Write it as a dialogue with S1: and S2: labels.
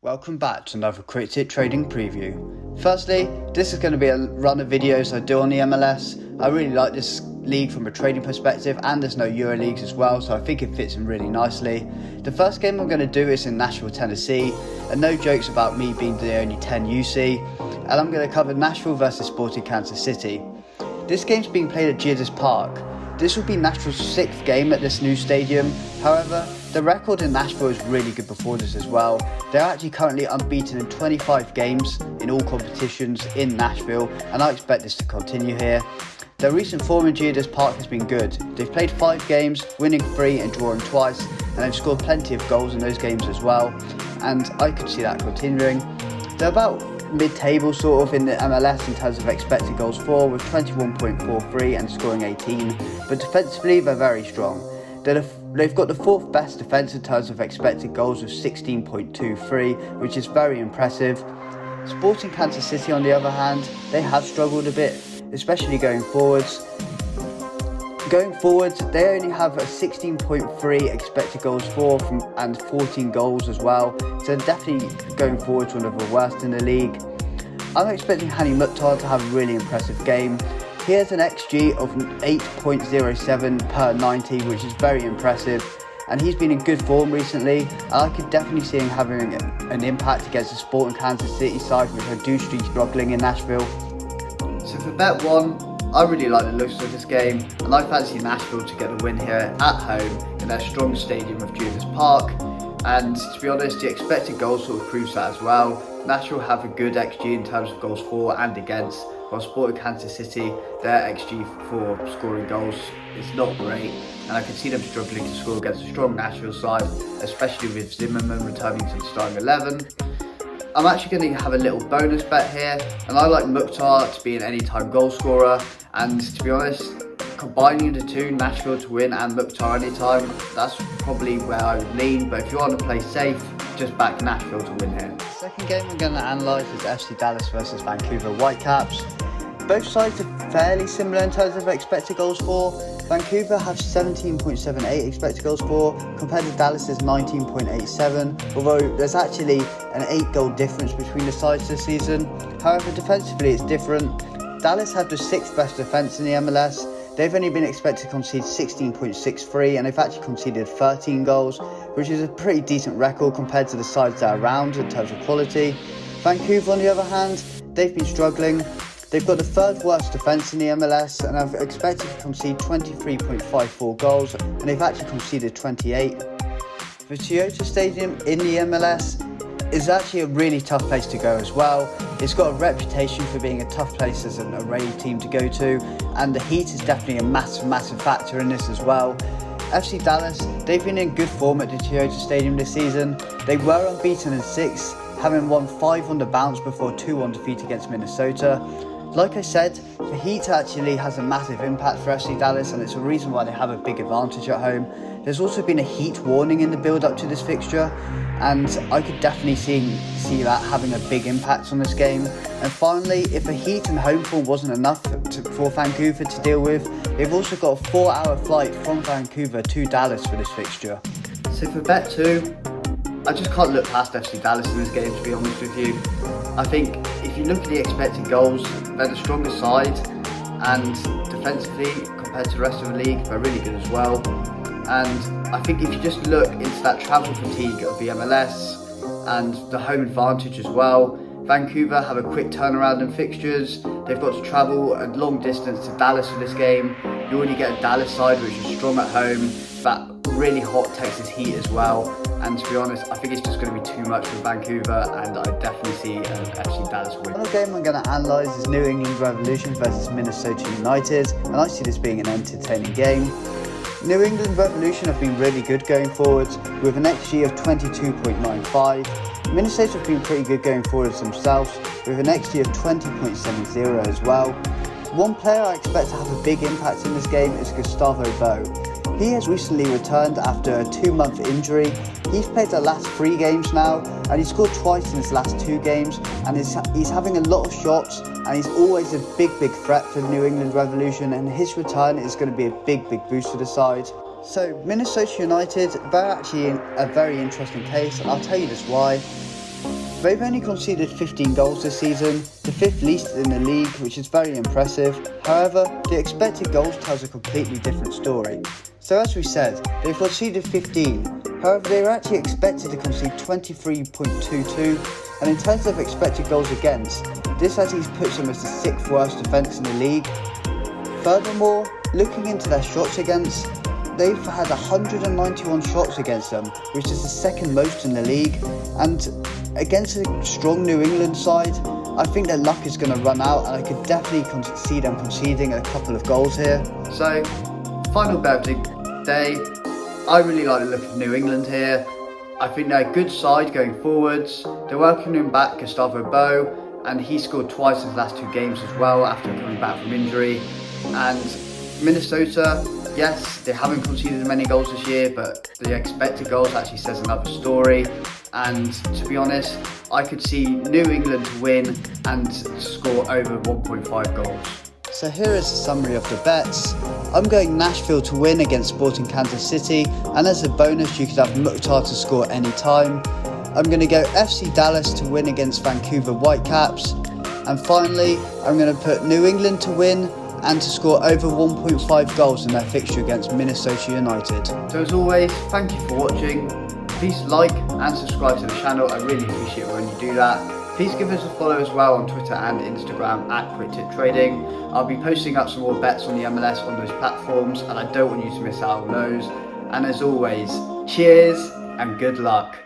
S1: Welcome back to another Quick Tip Trading Preview. Firstly, this is going to be a run of videos I do on the MLS. I really like this league from a trading perspective, and there's no Euro leagues as well, so I think it fits in really nicely. The first game I'm going to do is in Nashville, Tennessee, and no jokes about me being the only 10 you see, and I'm going to cover Nashville versus Sporting Kansas City. This game's being played at Geodis Park. This will be Nashville's 6th game at this new stadium. However, the record in Nashville is really good before this as well. They're actually currently unbeaten in 25 games in all competitions in Nashville, and I expect this to continue here. Their recent form in Geodis Park has been good. They've played 5 games, winning 3 and drawing twice, and they've scored plenty of goals in those games as well, and I could see that continuing. They're about mid-table sort of in the MLS in terms of expected goals for, with 21.43 and scoring 18, but defensively they're very strong. They've got the 4th best defence in terms of expected goals with 16.23, which is very impressive. Sporting Kansas City, on the other hand, they have struggled a bit, especially going forwards. Going forwards, they only have a 16.3 expected goals for and 14 goals as well, so definitely going forwards one of the worst in the league. I'm expecting Hani Mukhtar to have a really impressive game. He has an XG of 8.07 per 90, which is very impressive, and he's been in good form recently, and I could definitely see him having an impact against the Sporting Kansas City side, which I do see struggling in Nashville. So for bet 1, I really like the looks of this game, and I fancy Nashville to get a win here at home in their strong stadium of Geodis Park, and to be honest, the expected goals sort of proves that as well. Nashville have a good XG in terms of goals for and against, while Sporting Kansas City, their XG for scoring goals is not great, and I can see them struggling to score against a strong Nashville side, especially with Zimmerman returning to the starting 11. I'm actually going to have a little bonus bet here, and I like Mukhtar to be an anytime goal scorer, and to be honest, combining the two, Nashville to win and Mukhtar anytime, that's probably where I would lean, but if you want to play safe, just back Nashville to win here. The second game I'm going to analyse is FC Dallas versus Vancouver Whitecaps. Both sides are fairly similar in terms of expected goals for. Vancouver have 17.78 expected goals for, compared to Dallas's 19.87, although there's actually an 8-goal difference between the sides this season. However, defensively it's different. Dallas have the 6th best defence in the MLS. They've only been expected to concede 16.63, and they've actually conceded 13 goals, which is a pretty decent record compared to the sides that are around in terms of quality. Vancouver, on the other hand, they've been struggling. They've got the 3rd worst defence in the MLS, and are expected to concede 23.54 goals, and they've actually conceded 28. The Toyota Stadium in the MLS is actually a really tough place to go as well. It's got a reputation for being a tough place as an away team to go to, and the heat is definitely a massive factor in this as well. FC Dallas, they've been in good form at the Toyota Stadium this season. They were unbeaten in 6, having won 5 on the bounce before 2 on defeat against Minnesota. Like I said, the heat actually has a massive impact for FC Dallas, and it's a reason why they have a big advantage at home. There's also been a heat warning in the build-up to this fixture, and I could definitely see that having a big impact on this game. And finally, if the heat and home form wasn't enough for Vancouver to deal with, they've also got a 4-hour flight from Vancouver to Dallas for this fixture. So for bet 2, I just can't look past FC Dallas in this game, to be honest with you. I think if you look at the expected goals, they're the strongest side, and defensively, compared to the rest of the league, they're really good as well. And I think if you just look into that travel fatigue of the MLS and the home advantage as well, Vancouver have a quick turnaround in fixtures. They've got to travel a long distance to Dallas for this game. You already get a Dallas side which is strong at home, that really hot Texas heat as well. And to be honest, I think it's just going to be too much for Vancouver, and I definitely see an FC Dallas win. Another game I'm going to analyse is New England Revolution versus Minnesota United, and I see this being an entertaining game. New England Revolution have been really good going forwards, with an XG of 22.95. Minnesota have been pretty good going forwards themselves, with an XG of 20.70 as well. One player I expect to have a big impact in this game is Gustavo Bo. He has recently returned after a 2-month injury. He's played the last 3 games now, and he scored twice in his last 2 games, and he's having a lot of shots, and he's always a big threat for the New England Revolution, and his return is going to be a big boost for the side. So Minnesota United, they're actually in a very interesting case, and I'll tell you this why. They've only conceded 15 goals this season, the 5th least in the league, which is very impressive. However, the expected goals tells a completely different story. So as we said, they've conceded 15, however they were actually expected to concede 23.22, and in terms of expected goals against, this actually puts them as the 6th worst defence in the league. Furthermore, looking into their shots against, they've had 191 shots against them, which is the 2nd most in the league, and against a strong New England side, I think their luck is going to run out, and I could definitely see them conceding a couple of goals here. So, final bet of the day, I really like the look of New England here. I think they're a good side going forwards. They're welcoming back Gustavo Bo, and he scored twice in his last 2 games as well after coming back from injury. And Minnesota, yes, they haven't conceded many goals this year, but the expected goals actually says another story. And to be honest, I could see New England win and score over 1.5 goals. So here is a summary of the bets. I'm going Nashville to win against Sporting Kansas City, and as a bonus you could have Mukhtar to score any time. I'm going to go FC Dallas to win against Vancouver Whitecaps. And finally, I'm going to put New England to win and to score over 1.5 goals in their fixture against Minnesota United. So as always, thank you for watching. Please like and subscribe to the channel, I really appreciate it when you do that. Please give us a follow as well on Twitter and Instagram at Quick Tip Trading. I'll be posting up some more bets on the MLS on those platforms, and I don't want you to miss out on those. And as always, cheers and good luck.